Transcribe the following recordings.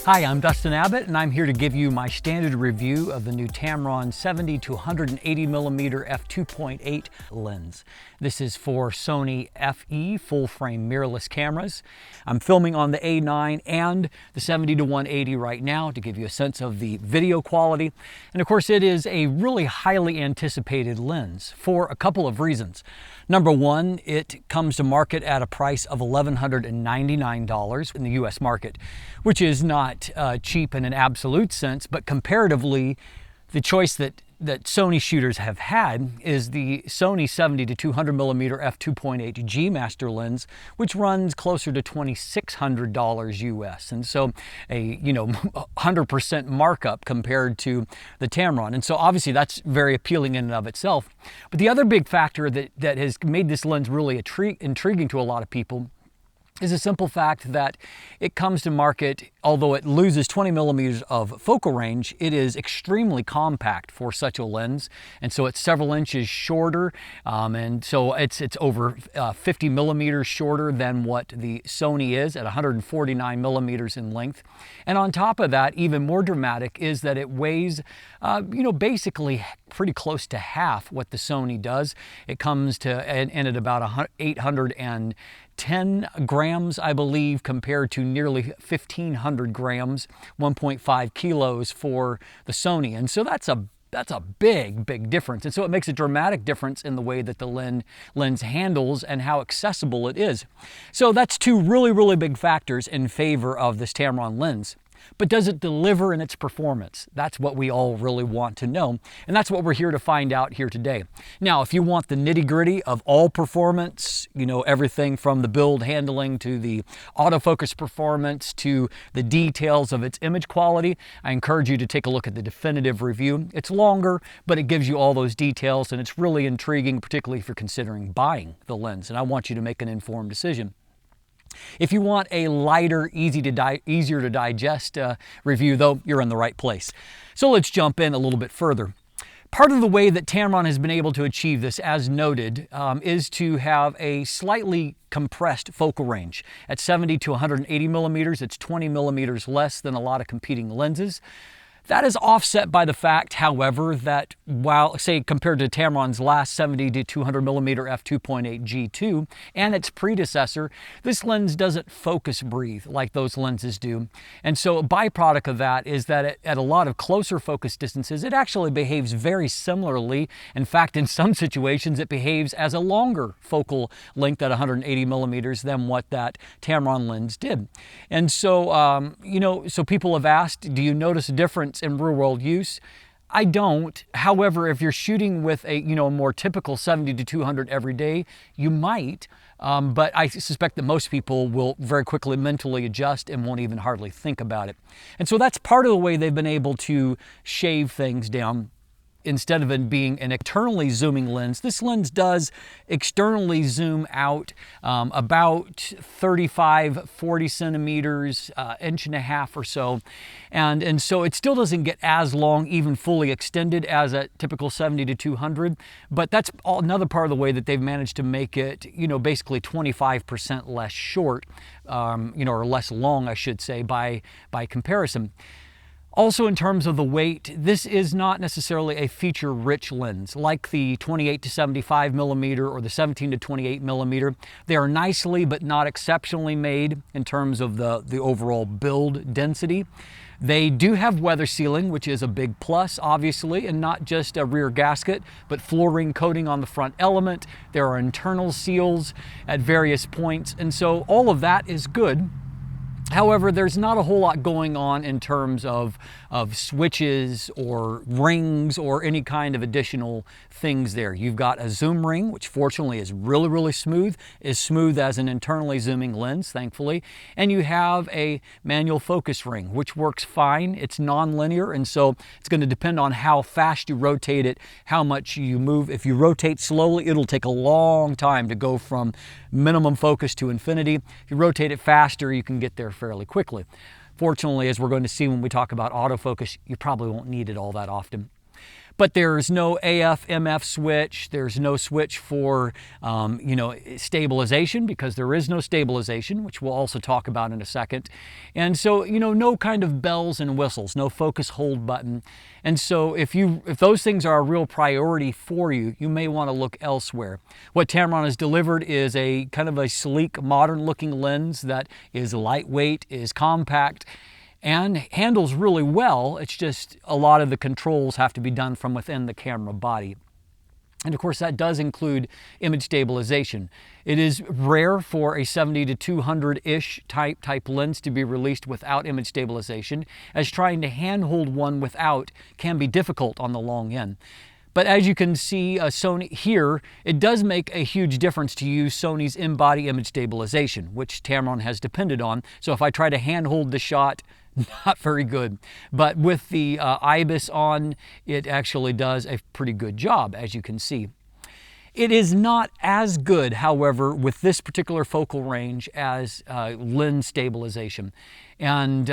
Hi, I'm Dustin Abbott, and I'm here to give you my standard review of the new Tamron 70-180mm F2.8 lens. This is for Sony FE full-frame mirrorless cameras. I'm filming on the A9 and the 70-180 right now to give you a sense of the video quality. And of course, it is a really highly anticipated lens for a couple of reasons. Number one, it comes to market at a price of $1,199 in the US market, which is not cheap in an absolute sense, but comparatively, the choice that Sony shooters have had is the Sony 70-200mm f2.8 G Master lens, which runs closer to $2,600 US, and so a 100% markup compared to the Tamron. And so obviously that's very appealing in and of itself. But the other big factor that has made this lens really intriguing to a lot of people is a simple fact that it comes to market, although it loses 20 millimeters of focal range, it is extremely compact for such a lens. And so it's several inches shorter. And so it's over 50 millimeters shorter than what the Sony is at 149 millimeters in length. And on top of that, even more dramatic is that it weighs, basically pretty close to half what the Sony does. It comes to in at about 810 grams, I believe, compared to nearly 1,500 grams, 1.5 kilos for the Sony. And so that's a big difference. And so it makes a dramatic difference in the way that the lens handles and how accessible it is. So that's two really big factors in favor of this Tamron lens. But does it deliver in its performance? That's what we all really want to know. And that's what we're here to find out here today. Now, if you want the nitty-gritty of all performance, everything from the build handling to the autofocus performance to the details of its image quality, I encourage you to take a look at the definitive review. It's longer, but it gives you all those details, and it's really intriguing, particularly if you're considering buying the lens. And I want you to make an informed decision. If you want a lighter, easier to digest review, though, you're in the right place. So let's jump in a little bit further. Part of the way that Tamron has been able to achieve this, as noted, is to have a slightly compressed focal range. At 70-180 millimeters, it's 20 millimeters less than a lot of competing lenses. That is offset by the fact, however, that while, say, compared to Tamron's last 70-200mm f2.8 G2 and its predecessor, this lens doesn't focus breathe like those lenses do. And so a byproduct of that is that at a lot of closer focus distances, it actually behaves very similarly. In fact, in some situations, it behaves as a longer focal length at 180 millimeters than what that Tamron lens did. And so, so people have asked, do you notice a difference in real-world use? I don't. However, if you're shooting with a more typical 70-200 every day, you might. But I suspect that most people will very quickly mentally adjust and won't even hardly think about it. And so that's part of the way they've been able to shave things down. Instead of it being an externally zooming lens, this lens does externally zoom out about 35-40 centimeters, inch and a half or so. And so it still doesn't get as long, even fully extended, as a typical 70-200. But that's another part of the way that they've managed to make it, basically 25% less short, or less long, I should say, by comparison. Also, in terms of the weight, this is not necessarily a feature-rich lens like the 28-75 millimeter or the 17-28 millimeter. They are nicely but not exceptionally made in terms of the overall build density. They do have weather sealing, which is a big plus, obviously, and not just a rear gasket, but fluorine coating on the front element. There are internal seals at various points, and so all of that is good. However, there's not a whole lot going on in terms of switches or rings or any kind of additional things there. You've got a zoom ring, which fortunately is really smooth, as smooth as an internally zooming lens, thankfully. And you have a manual focus ring, which works fine. It's non-linear, and so it's going to depend on how fast you rotate it, how much you move. If you rotate slowly, it'll take a long time to go from minimum focus to infinity. If you rotate it faster, you can get there fairly quickly. Fortunately, as we're going to see when we talk about autofocus, you probably won't need it all that often. but there's no AF/MF switch. There's no switch for, stabilization, because there is no stabilization, which we'll also talk about in a second. And so, no kind of bells and whistles, no focus hold button. And so if those things are a real priority for you, you may want to look elsewhere. What Tamron has delivered is a kind of a sleek, modern looking lens that is lightweight, is compact, and handles really well. It's just a lot of the controls have to be done from within the camera body. And of course, that does include image stabilization. It is rare for a 70-200-ish type lens to be released without image stabilization, as trying to handhold one without can be difficult on the long end. But as you can see, Sony here, it does make a huge difference to use Sony's in-body image stabilization, which Tamron has depended on. So if I try to handhold the shot, not very good. But with the IBIS on, it actually does a pretty good job, as you can see. It is not as good, however, with this particular focal range as lens stabilization. And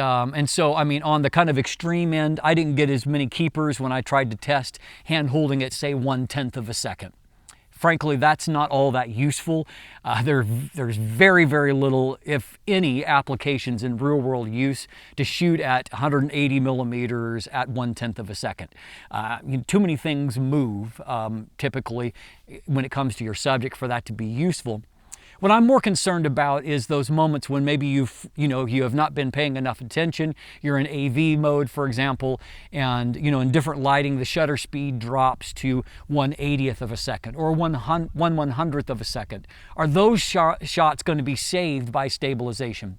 so, I mean, on the kind of extreme end, I didn't get as many keepers when I tried to test hand holding at, say, 1/10 of a second. Frankly, that's not all that useful. There's very, very little, if any, applications in real-world use to shoot at 180 millimeters at 1/10 of a second. Too many things move, typically, when it comes to your subject for that to be useful. What I'm more concerned about is those moments when maybe you have not been paying enough attention. You're in AV mode, for example, and in different lighting, the shutter speed drops to 1/80th of a second or 1/100th of a second. Are those shots going to be saved by stabilization?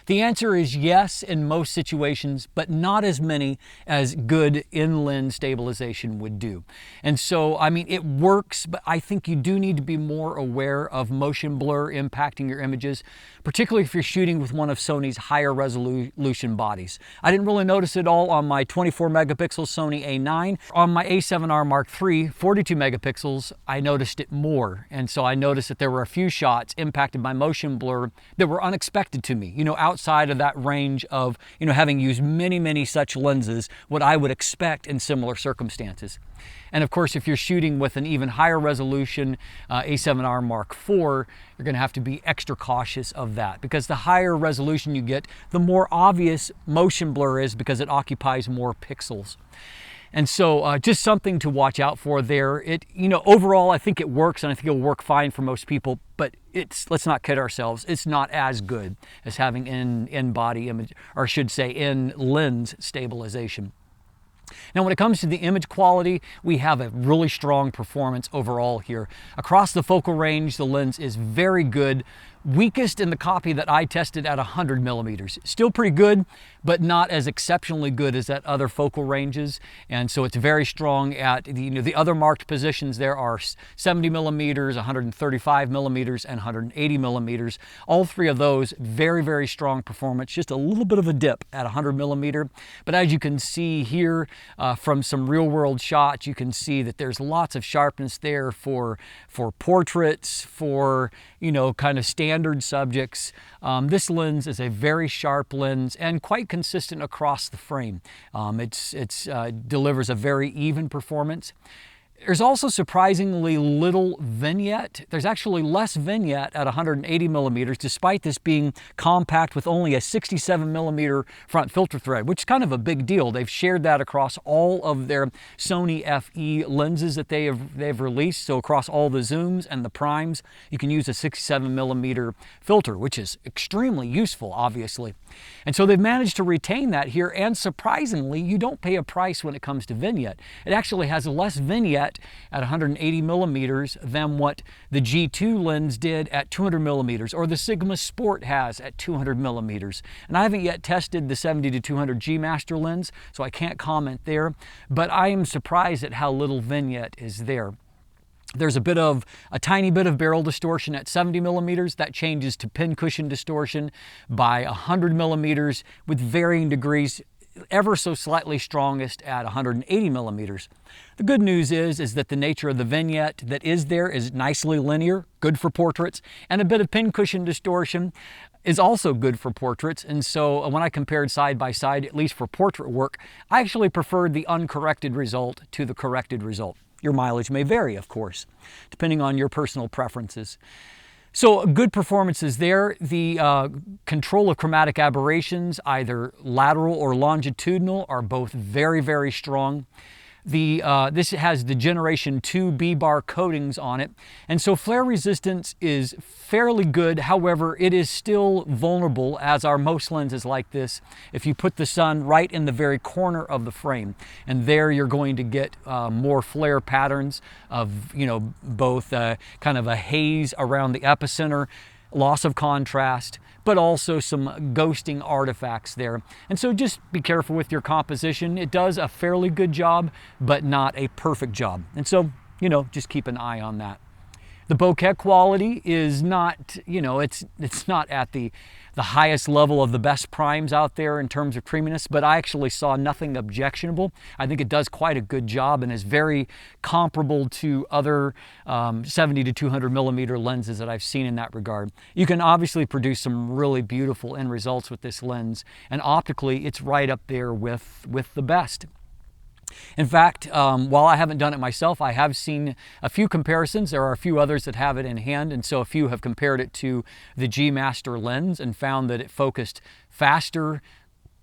The answer is yes in most situations, but not as many as good in-lens stabilization would do. And so, I mean, it works, but I think you do need to be more aware of motion blur impacting your images, particularly if you're shooting with one of Sony's higher resolution bodies. I didn't really notice it all on my 24 megapixel Sony A9. On my A7R Mark III, 42 megapixels, I noticed it more. And so I noticed that there were a few shots impacted by motion blur that were unexpected to me, outside of that range of, having used many, many such lenses, what I would expect in similar circumstances. And of course, if you're shooting with an even higher resolution A7R Mark IV, you're going to have to be extra cautious of that, because the higher resolution you get, the more obvious motion blur is, because it occupies more pixels. And so just something to watch out for there. Overall, I think it works, and I think it'll work fine for most people, but let's not kid ourselves, it's not as good as having in-body image, or I should say in-lens stabilization. Now, when it comes to the image quality, we have a really strong performance overall here. Across the focal range, the lens is very good. Weakest in the copy that I tested at 100 millimeters. Still pretty good, but not as exceptionally good as at other focal ranges. And so it's very strong at the other marked positions. There are 70 millimeters, 135 millimeters, and 180 millimeters. All three of those, very, very strong performance. Just a little bit of a dip at 100 millimeter. But as you can see here from some real world shots, you can see that there's lots of sharpness there for portraits, for, kind of standard subjects. This lens is a very sharp lens and quite consistent across the frame. It delivers a very even performance. There's also surprisingly little vignette. There's actually less vignette at 180 millimeters, despite this being compact with only a 67 millimeter front filter thread, which is kind of a big deal. They've shared that across all of their Sony FE lenses that they've released. So across all the zooms and the primes, you can use a 67 millimeter filter, which is extremely useful, obviously. And so they've managed to retain that here, and surprisingly, you don't pay a price when it comes to vignette. It actually has less vignette at 180 millimeters than what the G2 lens did at 200 millimeters, or the Sigma Sport has at 200 millimeters. And I haven't yet tested the 70-200 G Master lens, so I can't comment there, but I am surprised at how little vignette is there. There's a tiny bit of barrel distortion at 70 millimeters. That changes to pincushion distortion by 100 millimeters with varying degrees. ever so slightly strongest at 180 millimeters. The good news is that the nature of the vignette that is there is nicely linear, good for portraits, and a bit of pincushion distortion is also good for portraits. And so when I compared side by side, at least for portrait work, I actually preferred the uncorrected result to the corrected result. Your mileage may vary, of course, depending on your personal preferences. So good performances there. The control of chromatic aberrations, either lateral or longitudinal, are both very, very strong. This has the Generation 2 B-bar coatings on it, and so flare resistance is fairly good. However, it is still vulnerable, as are most lenses like this, if you put the sun right in the very corner of the frame. And there you're going to get more flare patterns of, both kind of a haze around the epicenter, loss of contrast, but also some ghosting artifacts there. And so just be careful with your composition. It does a fairly good job, but not a perfect job. And so, just keep an eye on that. The bokeh quality is not, it's not at the highest level of the best primes out there in terms of creaminess, but I actually saw nothing objectionable. I think it does quite a good job and is very comparable to other 70 to 200 millimeter lenses that I've seen in that regard. You can obviously produce some really beautiful end results with this lens, and optically it's right up there with the best. In fact, while I haven't done it myself, I have seen a few comparisons. There are a few others that have it in hand, and so a few have compared it to the G Master lens and found that it focused faster,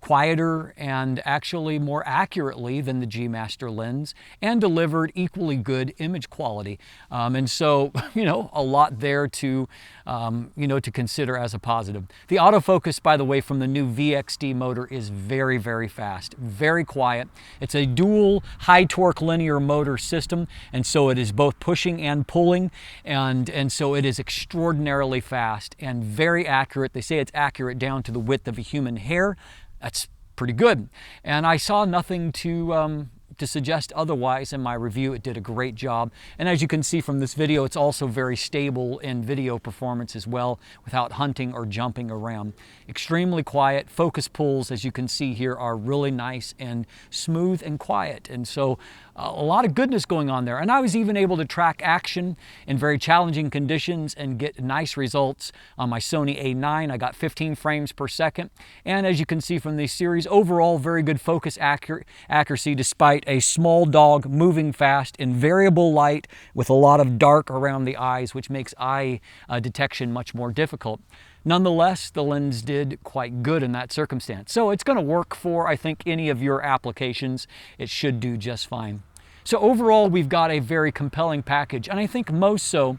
quieter, and actually more accurately than the G Master lens, and delivered equally good image quality. And so, a lot there to, to consider as a positive. The autofocus, by the way, from the new VXD motor is very, very fast, very quiet. It's a dual high torque linear motor system, and so it is both pushing and pulling, and so it is extraordinarily fast and very accurate. They say it's accurate down to the width of a human hair. That's pretty good. And I saw nothing to suggest otherwise in my review. It did a great job. And as you can see from this video, it's also very stable in video performance as well, without hunting or jumping around. Extremely quiet. Focus pulls, as you can see here, are really nice and smooth and quiet. And so a lot of goodness going on there. And I was even able to track action in very challenging conditions and get nice results on my Sony A9. I got 15 frames per second. And as you can see from this series, overall very good focus accuracy despite a small dog moving fast in variable light with a lot of dark around the eyes, which makes eye detection much more difficult. Nonetheless, the lens did quite good in that circumstance. So it's going to work for, I think, any of your applications. It should do just fine. So overall, we've got a very compelling package, and I think most so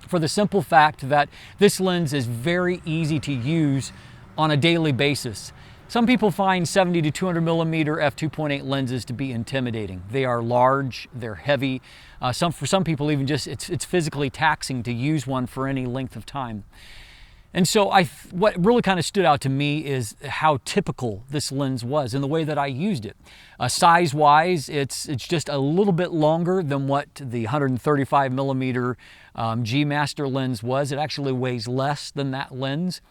for the simple fact that this lens is very easy to use on a daily basis. Some people find 70 to 200 millimeter f2.8 lenses to be intimidating. They are large, they're heavy. For some people even just, it's physically taxing to use one for any length of time. And so what really kind of stood out to me is how typical this lens was in the way that I used it. Size-wise, it's just a little bit longer than what the 135 millimeter G Master lens was. It actually weighs less than that lens.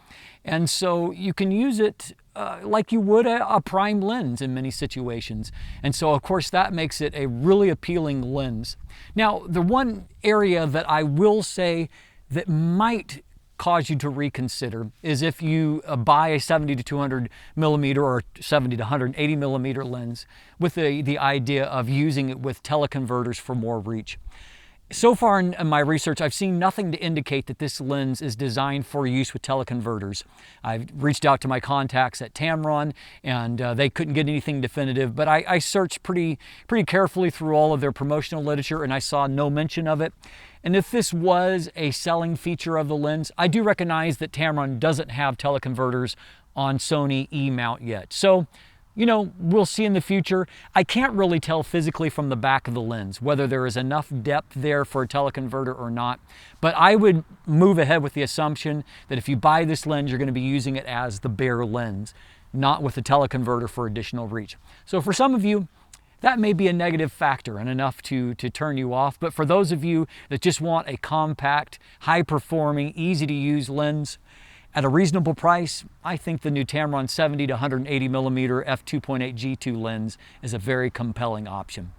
And so you can use it like you would a prime lens in many situations. And so, of course, that makes it a really appealing lens. Now, the one area that I will say that might cause you to reconsider is if you buy a 70 to 200 millimeter or 70 to 180 millimeter lens with the idea of using it with teleconverters for more reach. So far in my research, I've seen nothing to indicate that this lens is designed for use with teleconverters. I've reached out to my contacts at Tamron, and they couldn't get anything definitive, but I searched pretty carefully through all of their promotional literature, and I saw no mention of it. And if this was a selling feature of the lens, I do recognize that Tamron doesn't have teleconverters on Sony E-mount yet. So, we'll see in the future. I can't really tell physically from the back of the lens whether there is enough depth there for a teleconverter or not. But I would move ahead with the assumption that if you buy this lens, you're going to be using it as the bare lens, not with a teleconverter for additional reach. So for some of you, that may be a negative factor and enough to turn you off. But for those of you that just want a compact, high-performing, easy-to-use lens, At a reasonable price, I think the new Tamron 70-180mm f2.8 G2 lens is a very compelling option.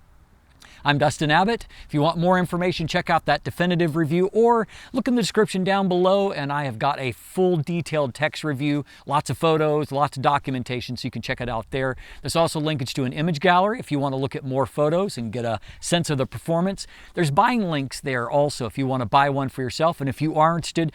I'm Dustin Abbott. If you want more information, check out that definitive review or look in the description down below, and I have got a full detailed text review, lots of photos, lots of documentation, so you can check it out there. There's also linkage to an image gallery if you want to look at more photos and get a sense of the performance. There's buying links there also if you want to buy one for yourself, and if you are interested,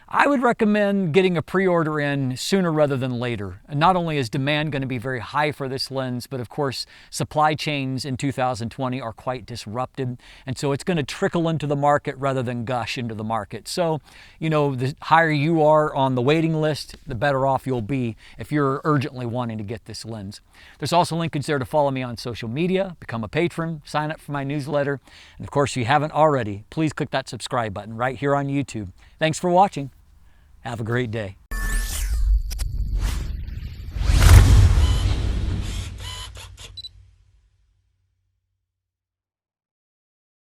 I would recommend getting a pre-order in sooner rather than later. And not only is demand going to be very high for this lens, but of course, supply chains in 2020 are quite disrupted. And so it's going to trickle into the market rather than gush into the market. So, you know, the higher you are on the waiting list, the better off you'll be if you're urgently wanting to get this lens. There's also linkage there to follow me on social media, become a patron, sign up for my newsletter. And of course, if you haven't already, please click that subscribe button right here on YouTube. Thanks for watching. Have a great day.